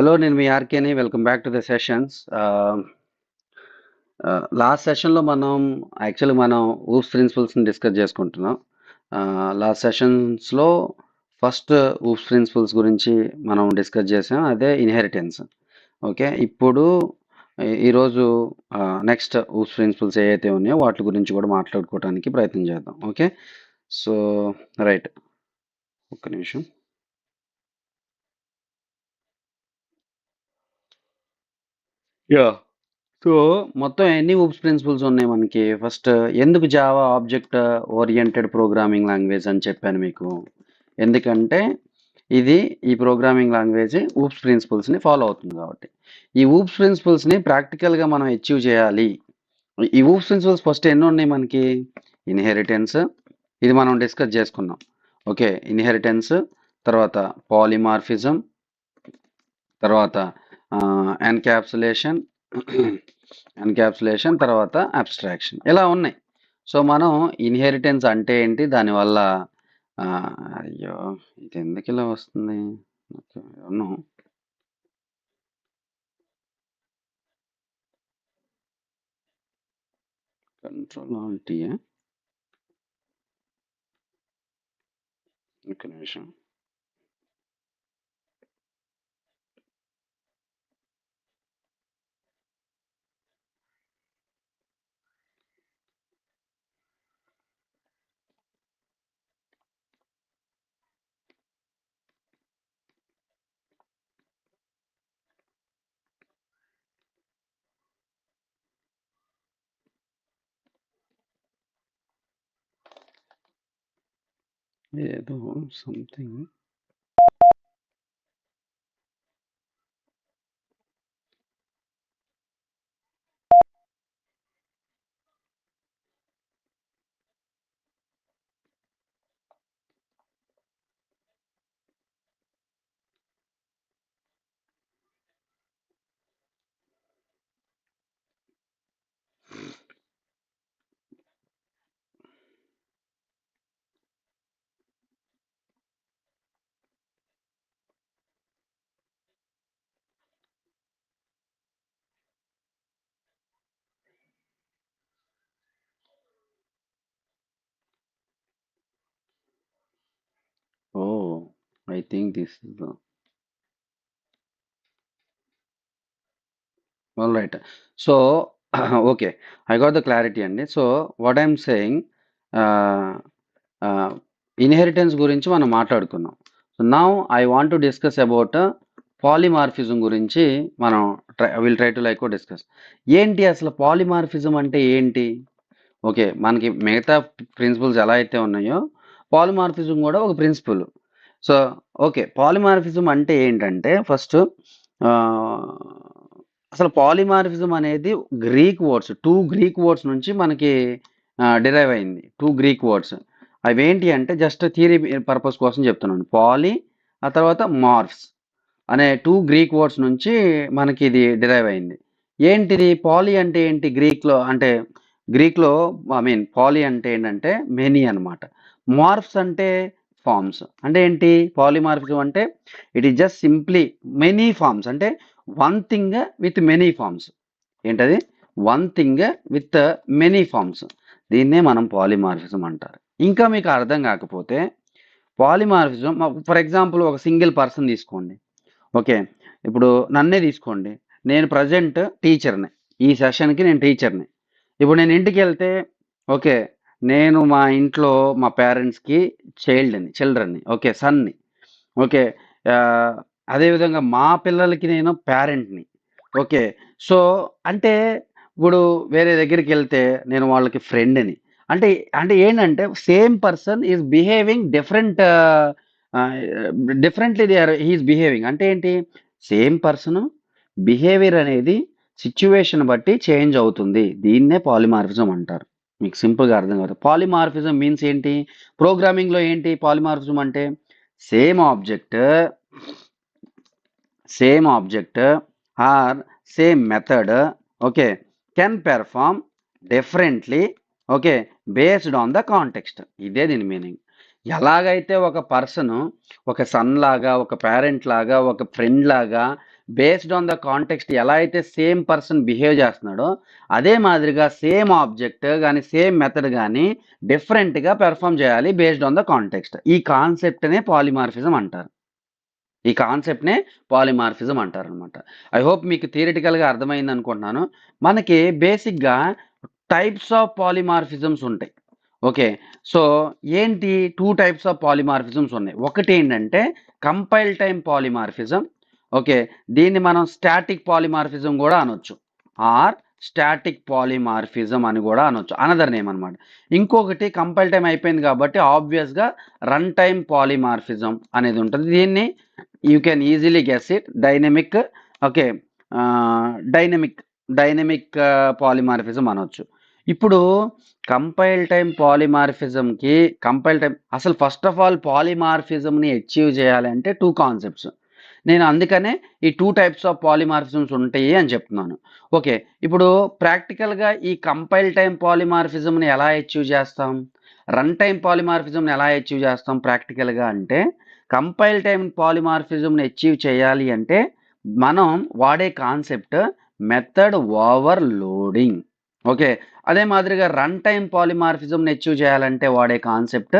Hello, నేను మీ ఆర్కేని. Welcome back to the sessions. Last సెషన్లో మనం ఊప్స్ ప్రిన్సిపల్స్ని డిస్కస్ చేసుకుంటున్నాం. లాస్ట్ సెషన్స్లో ఫస్ట్ ఊప్స్ ప్రిన్సిపల్స్ గురించి మనం డిస్కస్ చేసాం, అదే ఇన్హెరిటెన్స్. ఓకే, ఇప్పుడు ఈరోజు నెక్స్ట్ ఊప్స్ ప్రిన్సిపల్స్ ఏవైతే ఉన్నాయో వాటి గురించి కూడా మాట్లాడుకోవడానికి ప్రయత్నం చేద్దాం. ఓకే, సో రైట్, ఒక్క నిమిషం. యా, సో మొత్తం ఎన్ని ఊప్స్ ప్రిన్సిపల్స్ ఉన్నాయి మనకి? ఫస్ట్, ఎందుకు Java object oriented programming language అని చెప్పాను మీకు? ఎందుకంటే ఈ ప్రోగ్రామింగ్ లాంగ్వేజ్ ఊప్స్ ప్రిన్సిపల్స్ని ఫాలో అవుతుంది కాబట్టి. ఈ ఊప్స్ ప్రిన్సిపల్స్ని ప్రాక్టికల్గా మనం అచీవ్ చేయాలి. ఈ ఊప్స్ ప్రిన్సిపల్స్ ఫస్ట్ ఎన్ని ఉన్నాయి మనకి? ఇన్హెరిటెన్స్, ఇది మనం డిస్కస్ చేసుకున్నాం. ఓకే, ఇన్హెరిటెన్స్, తర్వాత పాలిమార్ఫిజం, తర్వాత ఎన్క్యాప్సులేషన్, తర్వాత అబ్స్ట్రాక్షన్, ఇలా ఉన్నాయి. సో మనం ఇన్హెరిటెన్స్ అంటే ఏంటి, దానివల్ల అయ్యో ఇది ఎందుకు ఇలా వస్తుంది, కంట్రోల్ ఆల్టీ, ఒక నిమిషం. ఏదో something. Oh, I think this is the all right. So okay, I got the clarity అండి. So what I'm saying, inheritance గురించి మనం మాట్లాడుకున్నాం. So now I want to discuss about polymorphism గురించి మనం will try to like discuss. ఏంటి అసలు polymorphism అంటే ఏంటి? ఓకే, మనకి మిగతా ప్రిన్సిపల్స్ ఎలా అయితే ఉన్నాయో పాలిమార్ఫిజం కూడా ఒక ప్రిన్సిపల్. సో ఓకే, పాలిమార్ఫిజం అంటే ఏంటంటే ఫస్ట్ అసలు పాలిమార్ఫిజం అనేది గ్రీక్ వర్డ్స్, 2 గ్రీక్ వర్డ్స్ నుంచి మనకి డిరైవ్ అయింది. 2 గ్రీక్ వర్డ్స్ అవేంటి అంటే, జస్ట్ థియరీ పర్పస్ కోసం చెప్తున్నాను. పాలి, ఆ తర్వాత మార్ఫ్స్ అనే 2 గ్రీక్ వర్డ్స్ నుంచి మనకి ఇది డిరైవ్ అయింది. ఏంటిది పాలి అంటే ఏంటి? గ్రీక్లో పాలి అంటే ఏంటంటే మెనీ అనమాట. మార్ఫ్స్ అంటే ఫార్మ్స్. అంటే ఏంటి? పాలిమార్ఫిజం అంటే it is just simply many forms, అంటే one thing with many forms. ఏంటది? One thing with many forms. దీన్నే మనం పాలిమార్ఫిజం అంటారు. ఇంకా మీకు అర్థం కాకపోతే, పాలిమార్ఫిజం ఫర్ ఎగ్జాంపుల్ ఒక సింగిల్ పర్సన్ తీసుకోండి. ఓకే, ఇప్పుడు నన్నే తీసుకోండి. నేను ప్రజెంట్ టీచర్ని, ఈ సెషన్కి నేను టీచర్ని. ఇప్పుడు నేను ఇంటికి వెళ్తే, ఓకే, నేను మా ఇంట్లో మా పేరెంట్స్కి చిల్డ్రన్ని, ఓకే, సన్ని. ఓకే, అదేవిధంగా మా పిల్లలకి నేను పేరెంట్ని. ఓకే, సో అంటే ఇప్పుడు వేరే దగ్గరికి వెళ్తే నేను వాళ్ళకి ఫ్రెండ్ని. అంటే అంటే ఏంటంటే same person is behaving differently he is behaving. అంటే ఏంటి? సేమ్ పర్సన్ బిహేవియర్ అనేది సిచ్యువేషన్ బట్టి చేంజ్ అవుతుంది. దీన్నే పాలిమార్ఫిజం అంటారు. మీకు సింపుల్గా అర్థం కాదు. పాలిమార్ఫిజం మీన్స్ ఏంటి? ప్రోగ్రామింగ్లో ఏంటి పాలిమార్ఫిజం అంటే? Same object or same method, okay, can perform differently, okay, based on the context. ఇదే దీని మీనింగ్. ఎలాగైతే ఒక పర్సన్ ఒక సన్ లాగా, ఒక పేరెంట్ లాగా, ఒక ఫ్రెండ్ లాగా బేస్డ్ ఆన్ ద కాంటెక్స్ట్ ఎలా అయితే సేమ్ పర్సన్ బిహేవ్ చేస్తున్నాడో అదే మాదిరిగా సేమ్ ఆబ్జెక్ట్ కానీ సేమ్ మెథడ్ కానీ డిఫరెంట్గా పెర్ఫామ్ చేయాలి బేస్డ్ ఆన్ ద కాంటెక్స్ట్. ఈ కాన్సెప్ట్నే పాలిమార్ఫిజం అంటారు. ఈ కాన్సెప్ట్నే పాలిమార్ఫిజం అంటారనమాట. ఐ హోప్ మీకు థియరిటికల్గా అర్థమైంది అనుకుంటున్నాను. మనకి బేసిక్గా టైప్స్ ఆఫ్ పాలిమార్ఫిజమ్స్ ఉంటాయి. ఓకే. సో ఏంటి 2 టైప్స్ ఆఫ్ పాలిమార్ఫిజమ్స్ ఉన్నాయి. ఒకటి ఏంటంటే కంపైల్ టైమ్ పాలిమార్ఫిజం. ఓకే. దీన్ని మనం స్టాటిక్ పాలిమార్ఫిజం కూడా అనొచ్చు. ఆర్ స్టాటిక్ పాలిమార్ఫిజం అని కూడా అనొచ్చు. అనదర్ నేమ్ అనమాట. ఇంకొకటి కంపైల్ టైమ్ అయిపోయింది కాబట్టి ఆబ్వియస్గా రన్ టైమ్ పాలిమార్ఫిజం అనేది ఉంటుంది. దీన్ని you can easily guess it dynamic. Okay. Dynamic polymorphism అనొచ్చు. ఇప్పుడు కంపైల్ టైమ్ పాలిమార్ఫిజంకి అసలు ఫస్ట్ ఆఫ్ ఆల్ పాలిమార్ఫిజంని అచీవ్ చేయాలంటే 2 కాన్సెప్ట్స్. నేను అందుకనే ఈ 2 టైప్స్ ఆఫ్ పాలిమార్ఫిజమ్స్ ఉంటాయి అని చెప్తున్నాను. ఓకే. ఇప్పుడు ప్రాక్టికల్గా ఈ కంపైల్ టైమ్ పాలిమార్ఫిజంని ఎలా అచీవ్ చేస్తాం, రన్ టైమ్ పాలిమార్ఫిజంని ఎలా అచీవ్ చేస్తాం ప్రాక్టికల్గా అంటే, కంపైల్ టైమ్ పాలిమార్ఫిజంని అచీవ్ చేయాలి అంటే మనం వాడే కాన్సెప్ట్ మెథడ్ ఓవర్లోడింగ్. ఓకే. అదే మాదిరిగా రన్ టైమ్ పాలిమార్ఫిజంని అచీవ్ చేయాలంటే వాడే కాన్సెప్ట్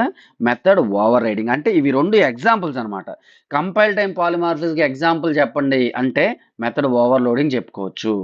మెథడ్ ఓవర్ రైడింగ్. అంటే ఇవి 2 ఎగ్జాంపుల్స్ అనమాట. కంపైల్ టైమ్ పాలిమార్ఫిజంకి ఎగ్జాంపుల్ చెప్పండి అంటే మెథడ్ ఓవర్లోడింగ్ చెప్పుకోవచ్చు.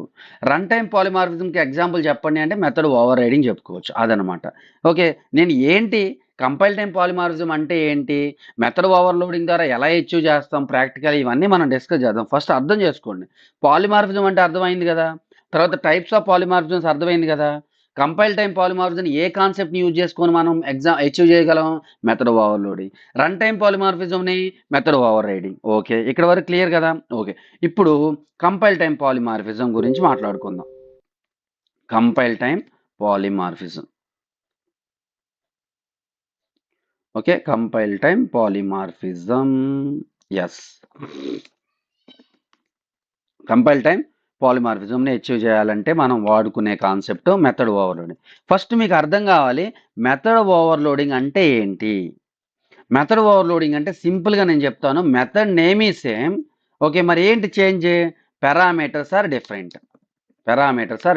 రన్ టైమ్ పాలిమార్ఫిజంకి ఎగ్జాంపుల్ చెప్పండి అంటే మెథడ్ ఓవర్ రైడింగ్ చెప్పుకోవచ్చు. అదనమాట. ఓకే. నేను ఏంటి కంపైల్ టైమ్ పాలిమార్ఫిజం అంటే ఏంటి, మెథడ్ ఓవర్లోడింగ్ ద్వారా ఎలా అచీవ్ చేస్తాం ప్రాక్టికల్, ఇవన్నీ మనం డిస్కస్ చేద్దాం. ఫస్ట్ అర్థం చేసుకోండి. పాలిమార్ఫిజం అంటే అర్థమైంది కదా. తర్వాత టైప్స్ ఆఫ్ పాలిమార్ఫిజమ్స్ అర్థమైంది కదా. కంపైల్ టైమ్ పాలిమార్ఫిజం ఏ కాన్సెప్ట్ని యూజ్ చేసుకొని మనం అచీవ్ చేయగలం, మెథడ్ ఓవర్లోడింగ్. రన్ టైమ్ పాలిమార్ఫిజంని మెథడ్ ఓవర్ రైడింగ్. ఓకే. ఇక్కడ వరకు క్లియర్ కదా. ఓకే. ఇప్పుడు కంపైల్ టైమ్ పాలిమార్ఫిజం గురించి మాట్లాడుకుందాం. Compile time polymorphism. Okay. Compile time polymorphism. Yes. Compile time పాలిమార్ఫిజంని అచీవ్ చేయాలంటే మనం వాడుకునే కాన్సెప్ట్ మెథడ్ ఓవర్లోడింగ్. ఫస్ట్ మీకు అర్థం కావాలి మెథడ్ ఓవర్లోడింగ్ అంటే ఏంటి. మెథడ్ ఓవర్లోడింగ్ అంటే సింపుల్గా నేను చెప్తాను. మెథడ్ నేమ్ ఈ సేమ్. ఓకే. మరి ఏంటి చేంజ్, పారామీటర్స్ ఆర్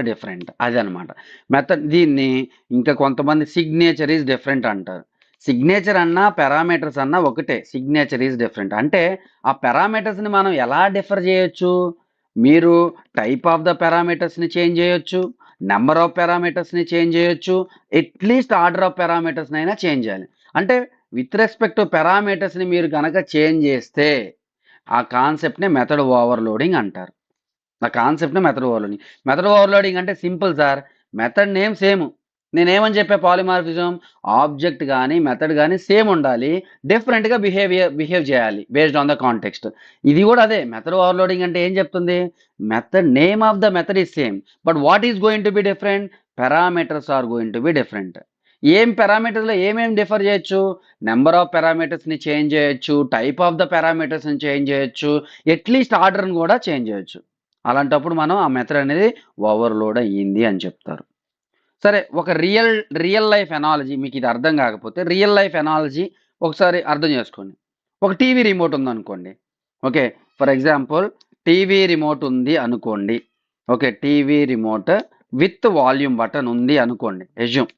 డిఫరెంట్ అదనమాట మెథడ్. దీన్ని ఇంకా కొంతమంది సిగ్నేచర్ ఈజ్ డిఫరెంట్ అంటారు. సిగ్నేచర్ అన్నా పారామీటర్స్ అన్నా ఒకటే. సిగ్నేచర్ ఈజ్ డిఫరెంట్ అంటే ఆ పారామీటర్స్ని మనం ఎలా డిఫర్ చేయొచ్చు, మీరు టైప్ ఆఫ్ ద పారామీటర్స్ని చేంజ్ చేయొచ్చు, నెంబర్ ఆఫ్ పారామీటర్స్ని చేంజ్ చేయొచ్చు, అట్లీస్ట్ ఆర్డర్ ఆఫ్ పారామీటర్స్ని అయినా చేంజ్ చేయాలి. అంటే విత్ రెస్పెక్ట్ టు పారామీటర్స్ని మీరు కనుక చేంజ్ చేస్తే ఆ కాన్సెప్ట్ని మెథడ్ ఓవర్లోడింగ్ అంటారు. ఆ కాన్సెప్ట్ని మెథడ్ ఓవర్లోడింగ్. మెథడ్ ఓవర్లోడింగ్ అంటే simple sir. Method name same. నేనేమని చెప్పా, పాలిమార్ఫిజం ఆబ్జెక్ట్ కానీ మెథడ్ కానీ సేమ్ ఉండాలి, డిఫరెంట్గా బిహేవ్ చేయాలి బేస్డ్ ఆన్ ద కాంటెక్స్ట్. ఇది కూడా అదే. మెథడ్ ఓవర్లోడింగ్ అంటే ఏం చెప్తుంది, method name of the method is same but what is going to be different, parameters are going to be different. ఏం పారామీటర్స్లో ఏమేమి డిఫర్ చేయొచ్చు, నెంబర్ ఆఫ్ పారామీటర్స్ని చేంజ్ చేయొచ్చు, టైప్ ఆఫ్ ద పారామీటర్స్ని చేంజ్ చేయొచ్చు, అట్లీస్ట్ ఆర్డర్ని కూడా చేంజ్ చేయొచ్చు. అలాంటప్పుడు మనం ఆ మెథడ్ అనేది ఓవర్లోడ్ అయ్యింది అని చెప్తారు. సరే, ఒక రియల్ లైఫ్ ఎనాలజీ, మీకు ఇది అర్థం కాకపోతే రియల్ లైఫ్ ఎనాలజీ ఒకసారి అర్థం చేసుకోండి. ఒక టీవీ రిమోట్ ఉంది అనుకోండి. Okay. For example TV remote ఉంది అనుకోండి. Okay. TV remote with volume button ఉంది అనుకోండి. ఎజ్యూమ్.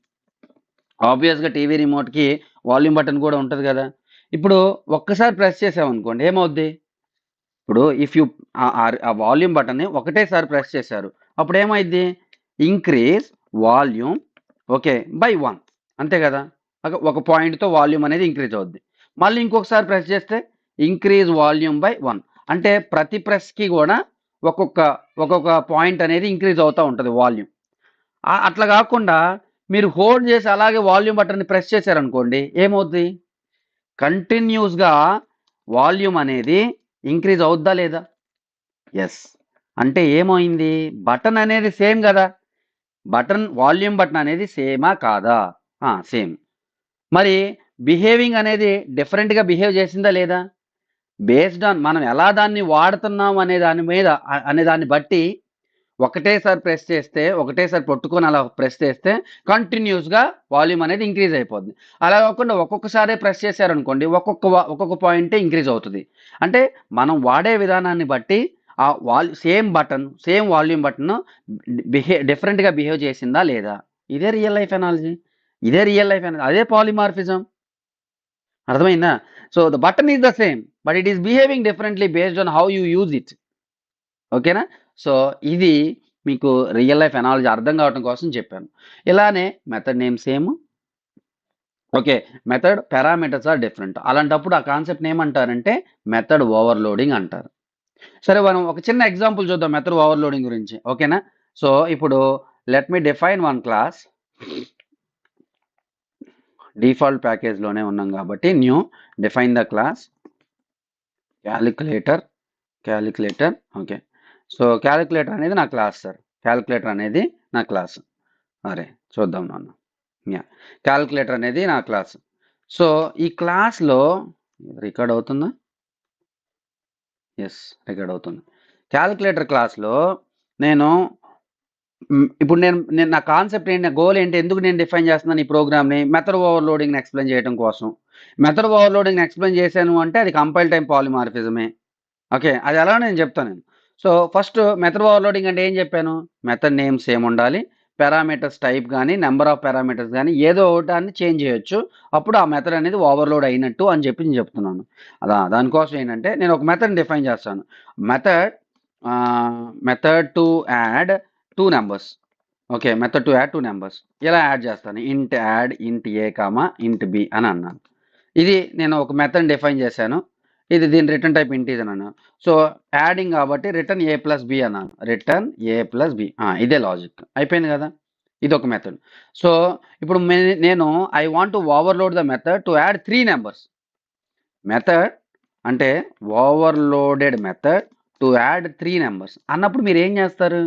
ఆబ్వియస్గా టీవీ రిమోట్కి వాల్యూమ్ బటన్ కూడా ఉంటుంది కదా. ఇప్పుడు ఒక్కసారి ప్రెస్ చేసామనుకోండి ఏమవుద్ది, ఇప్పుడు ఇఫ్ యూ ఆ వాల్యూమ్ బటన్ని ఒకటేసారి ప్రెస్ చేశారు, అప్పుడు ఏమైంది, ఇంక్రీజ్ వాల్యూమ్ ఓకే బై 1, అంతే కదా. ఒక పాయింట్తో వాల్యూమ్ అనేది ఇంక్రీజ్ అవుద్ది. మళ్ళీ ఇంకొకసారి ప్రెస్ చేస్తే ఇంక్రీజ్ వాల్యూమ్ బై 1, అంటే ప్రతి ప్రెస్కి కూడా ఒక్కొక్క పాయింట్ అనేది ఇంక్రీజ్ అవుతూ ఉంటుంది వాల్యూమ్. అట్లా కాకుండా మీరు హోల్డ్ చేసి అలాగే వాల్యూమ్ బటన్ని ప్రెస్ చేశారనుకోండి ఏమవుద్ది, కంటిన్యూస్గా వాల్యూమ్ అనేది ఇంక్రీజ్ అవుద్దా లేదా. ఎస్. అంటే ఏమైంది, బటన్ అనేది సేమ్ కదా. వాల్యూమ్ బటన్ అనేది సేమా కాదా, సేమ్. మరి బిహేవింగ్ అనేది డిఫరెంట్గా బిహేవ్ చేసిందా లేదా. బేస్డ్ ఆన్ మనం ఎలా దాన్ని వాడుతున్నాం అనే దాన్ని బట్టి ఒకటేసారి ప్రెస్ చేస్తే, ఒకటేసారి పట్టుకొని అలా ప్రెస్ చేస్తే కంటిన్యూస్గా వాల్యూమ్ అనేది ఇంక్రీజ్ అయిపోద్ది. అలా కాకుండా ఒక్కొక్కసారి ప్రెస్ చేశారనుకోండి ఒక్కొక్క పాయింటే ఇంక్రీజ్ అవుతుంది. అంటే మనం వాడే విధానాన్ని బట్టి ఆ సేమ్ వాల్యూమ్ బటన్ డిఫరెంట్గా బిహేవ్ చేసిందా లేదా? ఇదే రియల్ లైఫ్ ఎనాలజీ. అదే పాలిమార్ఫిజం. అర్థమైందా? So the button is the same but it is behaving differently based on how you use it. ఓకేనా? సో ఇది మీకు రియల్ లైఫ్ ఎనాలజీ అర్థం కావడం కోసం చెప్పాను. ఇలానే method name same. Okay, method parameters are different. అలాంటప్పుడు ఆ కాన్సెప్ట్ ఏమంటారంటే మెథడ్ ఓవర్లోడింగ్ అంటారు. సరే, మనం ఒక చిన్న ఎగ్జాంపుల్ చూద్దాం మెథడ్ ఓవర్లోడింగ్ గురించి. ఓకేనా? సో ఇప్పుడు let me define one class. Default ప్యాకేజ్లోనే ఉన్నాం కాబట్టి new define the class calculator. Okay, so calculator అనేది నా క్లాస్ సార్. క్యాలిక్యులేటర్ అనేది నా క్లాస్. అరే చూద్దాం నాన్న. యా, క్యాలిక్యులేటర్ అనేది నా క్లాస్. సో ఈ క్లాస్లో రికార్డ్ అవుతుందా? ఎస్, రికార్డ్ అవుతుంది. క్యాలిక్యులేటర్ క్లాస్లో నేను ఇప్పుడు నేను నా కాన్సెప్ట్ ఏంటి, నా గోల్ ఏంటి, ఎందుకు నేను డిఫైన్ చేస్తున్నాను ఈ ప్రోగ్రామ్ని? మెథడ్ ఓవర్లోడింగ్ని ఎక్స్ప్లెయిన్ చేయడం కోసం. మెథడ్ ఓవర్లోడింగ్ని ఎక్స్ప్లెయిన్ చేశాను అంటే అది కంపైల్ టైం పాలిమార్ఫిజమే. ఓకే, అది ఎలా నేను చెప్తాను నేను. సో ఫస్ట్ మెథడ్ ఓవర్లోడింగ్ అంటే ఏం చెప్పాను? మెథడ్ నేమ్ సేమ్ ఉండాలి, పారామీటర్స్ టైప్ కానీ నెంబర్ ఆఫ్ పారామీటర్స్ కానీ ఏదో ఒకటాన్ని చేంజ్ చేయొచ్చు, అప్పుడు ఆ మెథడ్ అనేది ఓవర్లోడ్ అయినట్టు అని చెప్పి నేను చెప్తున్నాను. దానికోసం ఏంటంటే నేను ఒక మెథడ్ డిఫైన్ చేస్తాను. Method to add 2 numbers. Okay, method to add 2 numbers ఇలా యాడ్ చేస్తాను. ఇంట్ యాడ్ ఇంట్ ఏ కామా ఇంట్ బి అని అన్నాను. ఇది నేను ఒక మెథడ్ డిఫైన్ చేశాను. ఇది దీని రిటర్న్ టైప్ ఇంటీజర్ అన్నాను. సో యాడింగ్ కాబట్టి రిటర్న్ ఏ ప్లస్ బి అన్నాను. రిటర్న్ ఏ ప్లస్ బి, ఇదే లాజిక్. అయిపోయింది కదా, ఇది ఒక మెథడ్. సో ఇప్పుడు నేను I want to overload the method to add 3 numbers. Method అంటే overloaded method to add 3 numbers అన్నప్పుడు మీరు ఏం చేస్తారు?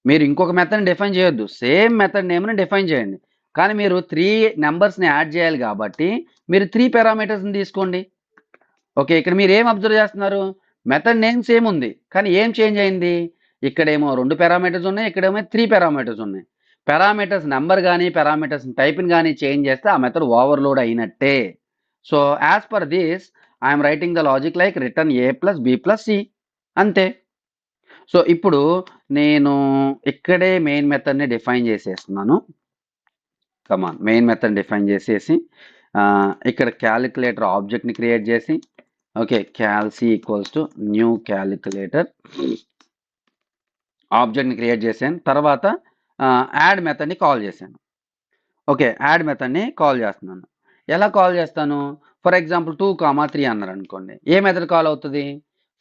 మీరు ఇంకొక మెథడ్ని డిఫైన్ చేయొద్దు, సేమ్ మెథడ్ నేమ్ని డిఫైన్ చేయండి. కానీ మీరు 3 నెంబర్స్ని యాడ్ చేయాలి కాబట్టి మీరు 3 పారామీటర్స్ని తీసుకోండి. ఓకే, ఇక్కడ మీరు ఏం అబ్జర్వ్ చేస్తున్నారు? మెథడ్ నేమ్ సేమ్ ఉంది కానీ ఏం చేంజ్ అయింది? ఇక్కడేమో 2 పారామీటర్స్ ఉన్నాయి, ఇక్కడేమో 3 పారామీటర్స్ ఉన్నాయి. పారామీటర్స్ నెంబర్ కానీ పారామీటర్స్ టైప్ని కానీ చేంజ్ చేస్తే ఆ మెథడ్ ఓవర్లోడ్ అయినట్టే. So as per this I'm writing the logic like return A plus B plus C, అంతే. సో ఇప్పుడు నేను ఇక్కడే మెయిన్ మెథడ్ని డిఫైన్ చేసేస్తున్నాను. కమాన్, మెయిన్ మెథడ్ డిఫైన్ చేసేసి ఇక్కడ క్యాలిక్యులేటర్ ఆబ్జెక్ట్ని క్రియేట్ చేసి, okay, calci equals to new calculator ఆబ్జెక్ట్ని క్రియేట్ చేశాను. తర్వాత యాడ్ మెథడ్ని కాల్ చేశాను. ఓకే, యాడ్ మెథడ్ని కాల్ చేస్తున్నాను. ఎలా కాల్ చేస్తాను? ఫర్ ఎగ్జాంపుల్ 2, 3 అన్నారు అనుకోండి, ఏ మెథడ్ కాల్ అవుతుంది?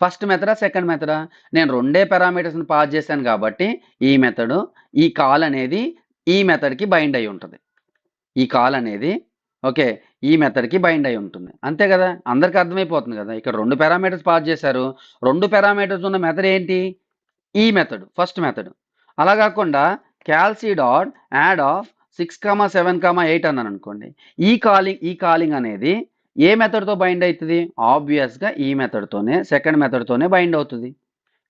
ఫస్ట్ మెథడా సెకండ్ మెథడా? నేను 2 పారామీటర్స్ని పాస్ చేశాను కాబట్టి ఈ మెథడ్, ఈ కాల్ అనేది ఈ మెథడ్కి బైండ్ అయి ఉంటుంది. ఈ కాల్ అనేది ఓకే ఈ మెథడ్కి బైండ్ అయి ఉంటుంది, అంతే కదా? అందరికీ అర్థమైపోతుంది కదా. ఇక్కడ 2 పారామీటర్స్ పాస్ చేశారు, 2 పారామీటర్స్ ఉన్న మెథడ్ ఏంటి? ఈ మెథడ్, ఫస్ట్ మెథడ్. అలా కాకుండా క్యాల్సి డాట్ యాడ్ ఆఫ్ 6, 7, 8 అన్నాను అనుకోండి, ఈ కాలింగ్ అనేది ఏ మెథడ్తో బైండ్ అవుతుంది? ఆబ్వియస్గా ఈ మెథడ్తోనే, సెకండ్ మెథడ్తోనే బైండ్ అవుతుంది.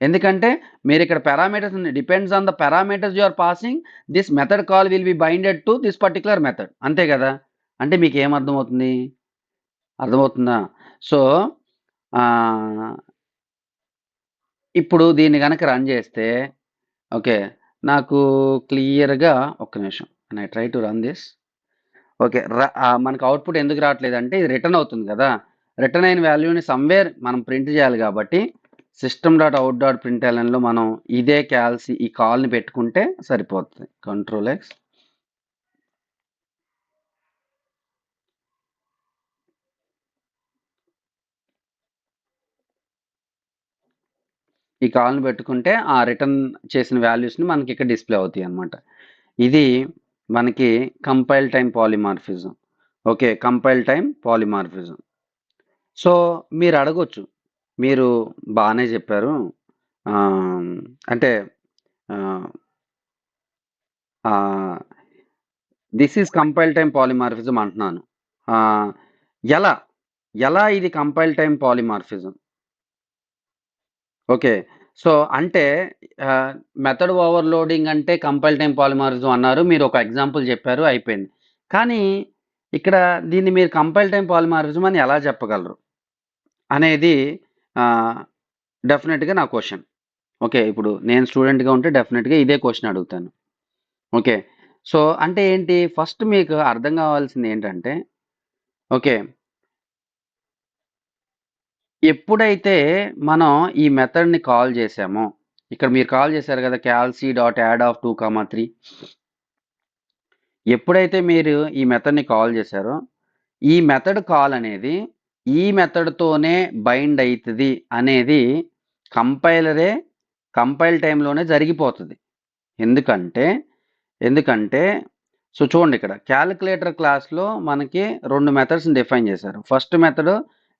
ఎందుకంటే మీరు ఇక్కడ parameters depends on the parameters you are passing, this method call will be binded to this particular method, అంతే కదా? అంటే మీకు ఏం అర్థమవుతుంది? అర్థమవుతుందా? సో ఇప్పుడు దీన్ని కనుక రన్ చేస్తే ఓకే, నాకు క్లియర్గా ఒక్క నిమిషం, I try to run this. Okay, మనకు అవుట్పుట్ ఎందుకు రావట్లేదు అంటే ఇది రిటర్న్ అవుతుంది కదా. రిటర్న్ అయిన వాల్యూని సమ్వేర్ మనం ప్రింట్ చేయాలి కాబట్టి సిస్టమ్ డాట్ అవుట్ డాట్ ప్రింట్ఎల్ఎన్లో మనం ఇదే క్యాల్సి ఈ కాల్ని పెట్టుకుంటే సరిపోతుంది. కంట్రోల్ ఎక్స్, ఈ కాల్ని పెట్టుకుంటే ఆ రిటర్న్ చేసిన వాల్యూస్ని మనకి ఇక్కడ డిస్ప్లే అవుతాయి అన్నమాట. ఇది మనకి compile time polymorphism. Okay, compile time polymorphism. So మీరు అడగొచ్చు, మీరు బాగానే చెప్పారు అంటే this is compile time polymorphism అంటున్నాను. ఎలా ఎలా ఇది compile time polymorphism? Okay, so అంటే మెథడ్ ఓవర్లోడింగ్ అంటే కంపైల్ టైం పాలిమార్ఫిజం అన్నారు, మీరు ఒక ఎగ్జాంపుల్ చెప్పారు, అయిపోయింది. కానీ ఇక్కడ దీన్ని మీరు కంపైల్ టైం పాలిమార్ఫిజం అని ఎలా చెప్పగలరు అనేది డెఫినెట్గా నా క్వశ్చన్. ఓకే. ఇప్పుడు నేను స్టూడెంట్‌గా ఉంటే డెఫినిట్‌గా ఇదే క్వెషన్ అడుగుతాను. ఓకే. సో, అంటే ఏంటి? ఫస్ట్ మీకు అర్థం కావాల్సింది ఏంటంటే, ఓకే. ఎప్పుడైతే మనం ఈ మెథడ్‌ని కాల్ చేసామో, ఇక్కడ మీరు కాల్ చేశారు కదా! కాల్‌సి డాట్ యాడ్ ఆఫ్ 2, 3 ఎప్పుడైతే మీరు ఈ మెథడ్‌ని కాల్ చేశారో, ఈ మెథడ్ కాల్ అనేది ఈ మెథడ్‌తోనే బైండ్ అయితది అనేది కంపైలరే కంపైల్ టైమ్‌లోనే జరిగిపోతది. ఎందుకంటే, ఎందుకంటే సో, చూడండి ఇక్కడ కాలిక్యులేటర్ క్లాస్‌లో మనకి 2 మెథడ్స్‌ని డిఫైన్ చేశారు. First method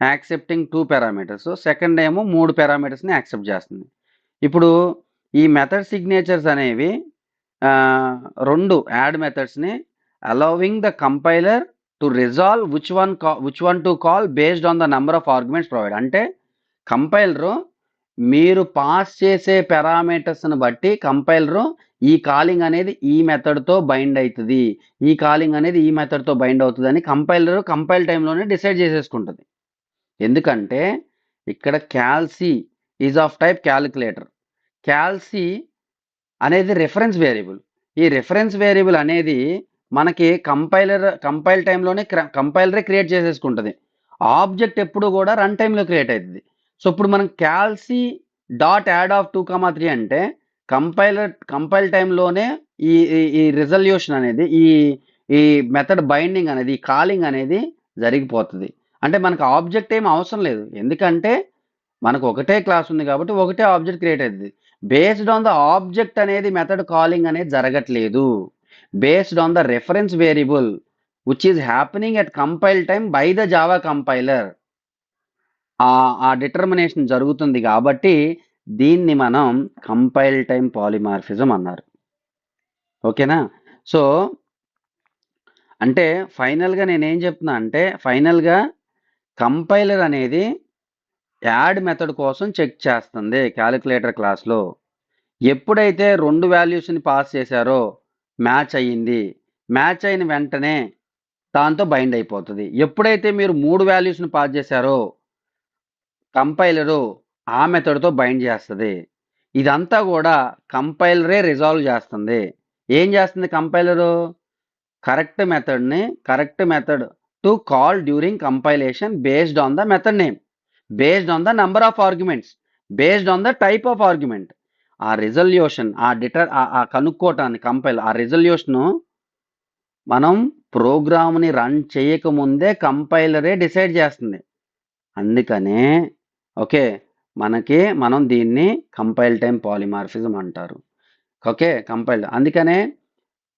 accepting 2 parameters. Second ఏమో 3 పారామీటర్స్‌ని యాక్సెప్ట్ చేస్తుంది. ఇప్పుడు ఈ మెథడ్ సిగ్నేచర్స్ అనేవి 2 యాడ్ మెథడ్స్‌ని allowing the compiler to resolve which one to call based on the number of arguments provide. అంటే కంపైలరు మీరు పాస్ చేసే పారామీటర్స్‌ని బట్టి కంపైలరు ఈ కాలింగ్ అనేది ఈ మెథడ్‌తో బైండ్ అయితది. ఈ కాలింగ్ అనేది ఈ మెథడ్‌తో బైండ్ అవుతదని కంపైలరు కంపైల్ టైమ్‌లోనే డిసైడ్ చేసేసుకుంటది. ఎందుకంటే ఇక్కడ కాల్‌సి ఈజ్ ఆఫ్ టైప్ కాలిక్యులేటర్. కాల్‌సి అనేది రిఫరెన్స్ వేరియబుల్. ఈ రిఫరెన్స్ వేరియబుల్ అనేది మనకి కంపైల్ టైమ్‌లోనే కంపైలరే క్రియేట్ చేసేసుకుంటది. ఆబ్జెక్ట్ ఎప్పుడు కూడా రన్ టైమ్‌లో క్రియేట్ అయితది. సో, ఇప్పుడు మనం కాల్‌సి డాట్ యాడ్ ఆఫ్ 2, 3 అంటే కంపైల్ టైమ్‌లోనే ఈ ఈ ఈ రిజల్యూషన్ అనేది ఈ మెథడ్ బైండింగ్ అనేది, ఈ కాలింగ్ అనేది జరిగిపోతది. అంటే మనకు ఆబ్జెక్ట్ ఏమి అవసరం లేదు. ఎందుకంటే మనకు ఒకటే క్లాస్ ఉంది కాబట్టి ఒకటే ఆబ్జెక్ట్ క్రియేట్ అయితది. బేస్డ్ ఆన్ ద ఆబ్జెక్ట్ అనేది మెథడ్ కాలింగ్ అనేది జరగట్లేదు. Based on the reference variable which is happening at compile time by the Java compiler. ఆ డిటర్మినేషన్ జరుగుతుంది కాబట్టి దీన్ని మనం కంపైల్ టైమ్ పాలిమార్ఫిజం అన్నారు. ఓకేనా? సో, అంటే ఫైనల్‌గా నేనేం చెప్తున్నా అంటే ఫైనల్‌గా కంపైలర్ అనేది యాడ్ మెథడ్ కోసం చెక్ చేస్తుంది కాలిక్యులేటర్ క్లాస్‌లో. ఎప్పుడైతే 2 వాల్యూస్‌ని పాస్ చేశారో మ్యాచ్ అయ్యింది. మ్యాచ్ అయిన వెంటనే దాంతో బైండ్ అయిపోతది. ఎప్పుడైతే మీరు 3 వాల్యూస్‌ని పాస్ చేశారో కంపైలరు ఆ మెథడ్‌తో బైండ్ చేస్తది. ఇదంతా కూడా కంపైలరే రిజాల్వ్ చేస్తుంది. ఏం చేస్తుంది compiler? Correct method to call during compilation based on the method name, based on the number of arguments, based on the type of argument. ఆ రిజల్యూషన్ ఆ కనుక్కోవటాన్ని ఆ రిజల్యూషను మనం ప్రోగ్రామ్‌ని రన్ చేయకముందే కంపైలరే డిసైడ్ చేస్తుంది. అందుకనే ఓకే. మనం దీన్ని కంపైల్ టైమ్ పాలిమార్ఫిజం అంటారు. ఓకే. అందుకనే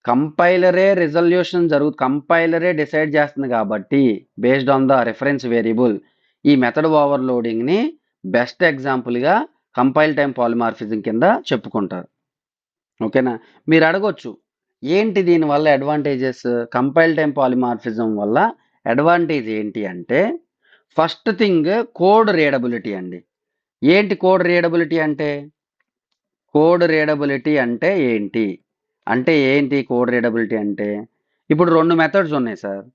కంపైలరే డిసైడ్ చేస్తుంది కాబట్టి based on the reference variable ఈ మెథడ్ ఓవర్‌లోడింగ్‌ని బెస్ట్ ఎగ్జాంపుల్‌గా కంపైల్ టైమ్ పాలిమార్ఫిజం కింద చెప్పుకుంటారు. ఓకేనా? మీరు అడగొచ్చు. ఏంటి దీనివల్ల అడ్వాంటేజెస్? కంపైల్ టైమ్ పాలిమార్ఫిజం వల్ల అడ్వాంటేజ్ ఏంటి అంటే, ఫస్ట్ థింగ్ కోడ్ రీడబిలిటీ అండి. ఏంటి కోడ్ రీడబిలిటీ అంటే? కోడ్ రీడబిలిటీ అంటే ఏంటి? అంటే ఏంటి కోడ్ రీడబిలిటీ అంటే? ఇప్పుడు 2 మెథడ్స్ ఉన్నాయి సార్.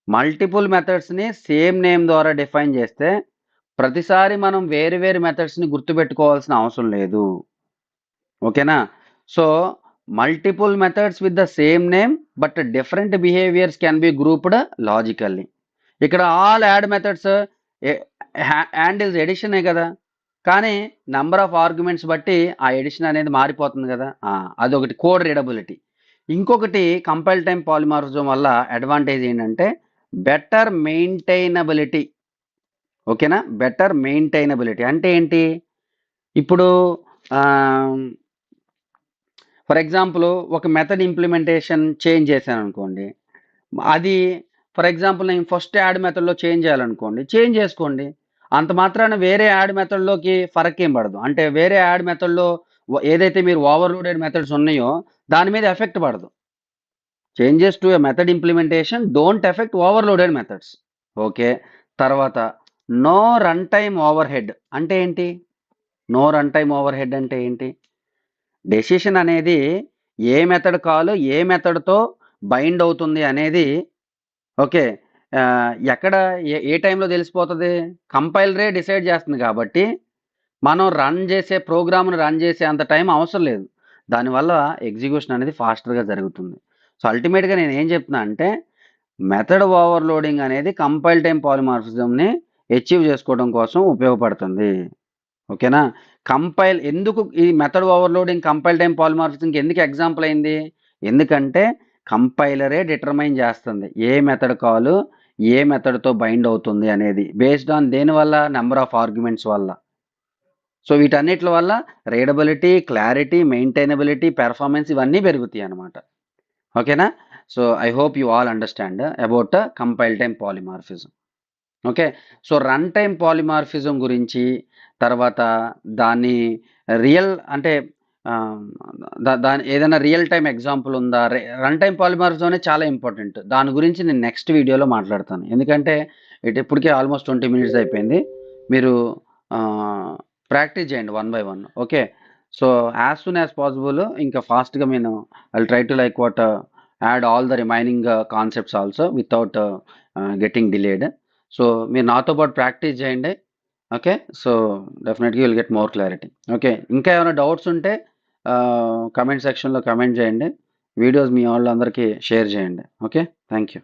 మల్టిపుల్ మెథడ్స్‌ని సేమ్ నేమ్ ద్వారా డిఫైన్ చేస్తే, ప్రతిసారి మనం వేరు వేరు మెథడ్స్‌ని గుర్తుపెట్టుకోవాల్సిన అవసరం లేదు. ఓకేనా? So, multiple methods with the same name but different behaviours can be grouped logically. ఇక్కడ ఆల్ యాడ్ మెథడ్స్ హ్యాండిల్స్ ఎడిషనే కదా! కానీ నంబర్ ఆఫ్ ఆర్గ్యుమెంట్స్ బట్టి ఆ ఎడిషన్ అనేది మారిపోతుంది కదా! అదొకటి కోడ్ రీడబిలిటీ. ఇంకొకటి కంపైల్ టైమ్ పాలిమార్ఫిజం వల్ల అడ్వాంటేజ్ ఏంటంటే బెటర్ మెయింటైనబిలిటీ. ఓకేనా? బెటర్ మెయింటైనబిలిటీ అంటే ఏంటి? ఇప్పుడు ఆహ్, ఫర్ ఎగ్జాంపుల్ ఒక మెథడ్ ఇంప్లిమెంటేషన్ చేంజ్ చేశాననుకోండి. అది ఫర్ ఎగ్జాంపుల్ నేను ఫస్ట్ యాడ్ మెథడ్‌లో చేంజ్ చేయాలనుకోండి. చేంజ్ చేసుకోండి. అంత మాత్రాన వేరే యాడ్ మెథడ్‌లోకి ఫరకేం పడదు. అంటే వేరే యాడ్ మెథడ్‌లో ఏదైతే మీరు ఓవర్‌లోడెడ్ మెథడ్స్ ఉన్నాయో దాని మీద ఎఫెక్ట్ పడదు. Changes to a method implementation don't effect overloaded methods. Okay. తర్వాత నో రన్ టైమ్ ఓవర్‌హెడ్ అంటే ఏంటి? నో రన్ టైమ్ ఓవర్‌హెడ్ అంటే ఏంటి? డెసిషన్ అనేది ఏ మెథడ్ కాల్ ఏ మెథడ్‌తో బైండ్ అవుతుంది అనేది ఓకే. ఎక్కడ ఏ టైంలో తెలిసిపోతది? కంపైలరే డిసైడ్ చేస్తుంది కాబట్టి, మనం ప్రోగ్రామ్‌ని రన్ చేసే అంత టైం అవసరం లేదు. దానివల్ల ఎగ్జిక్యూషన్ అనేది ఫాస్టర్‌గా జరుగుతుంది. సో, అల్టిమేట్‌గా నేనేం చెప్తున్నా అంటే, మెథడ్ ఓవర్‌లోడింగ్ అనేది కంపైల్ టైమ్ పాలిమార్ఫిజంని అచీవ్ చేసుకోవడం కోసం ఉపయోగపడుతుంది. ఓకేనా? ఎందుకు ఈ మెథడ్ ఓవర్‌లోడింగ్ కంపైల్ టైమ్ పాలిమార్ఫిజంకి ఎందుకు ఎగ్జాంపుల్ అయింది? ఎందుకంటే కంపైలరే డిటర్మైన్ చేస్తుంది. ఏ మెథడ్ కాల్ ఏ మెథడ్‌తో బైండ్ అవుతుంది అనేది. బేస్డ్ ఆన్ దేనివల్ల? నంబర్ ఆఫ్ ఆర్గ్యుమెంట్స్ వల్ల. సో, వీటన్నిట్ల వల్ల రీడబిలిటీ, క్లారిటీ, మెయింటైనబిలిటీ, పెర్ఫార్మెన్స్ ఇవన్నీ పెరుగుతాయన్నమాట. ఓకేనా? So, I hope you all understand about compile time polymorphism. Okay. So, run time polymorphism గురించి, తర్వాత దాన్ని రియల్ అంటే ఆహ్, దాని ఏదైనా రియల్ టైమ్ ఎగ్జాంపుల్ ఉందా? రన్ టైమ్ పాలిమార్ఫిజం అనేది చాలా ఇంపార్టెంట్. దాని గురించి నేను నెక్స్ట్ వీడియోలో మాట్లాడతాను. ఎందుకంటే ఇప్పటికే ఆల్మోస్ట్ 20 మినిట్స్ అయిపోయింది. మీరు ప్రాక్టీస్ చేయండి one by one. Okay. So, as soon as possible ఇంకా ఫాస్ట్‌గా నేను I will try to add all the remaining concepts also without getting delayed. So, మీరు నాతో పాటు ప్రాక్టీస్ చేయండి. ఓకే. సో, డెఫినెట్‌గా you will get more clarity. Okay. ఇంకా ఏమైనా డౌట్స్ ఉంటే కమెంట్ సెక్షన్‌లో కమెంట్ చేయండి. వీడియోస్ మీ వాళ్ళందరికీ షేర్ చేయండి. ఓకే. Thank you.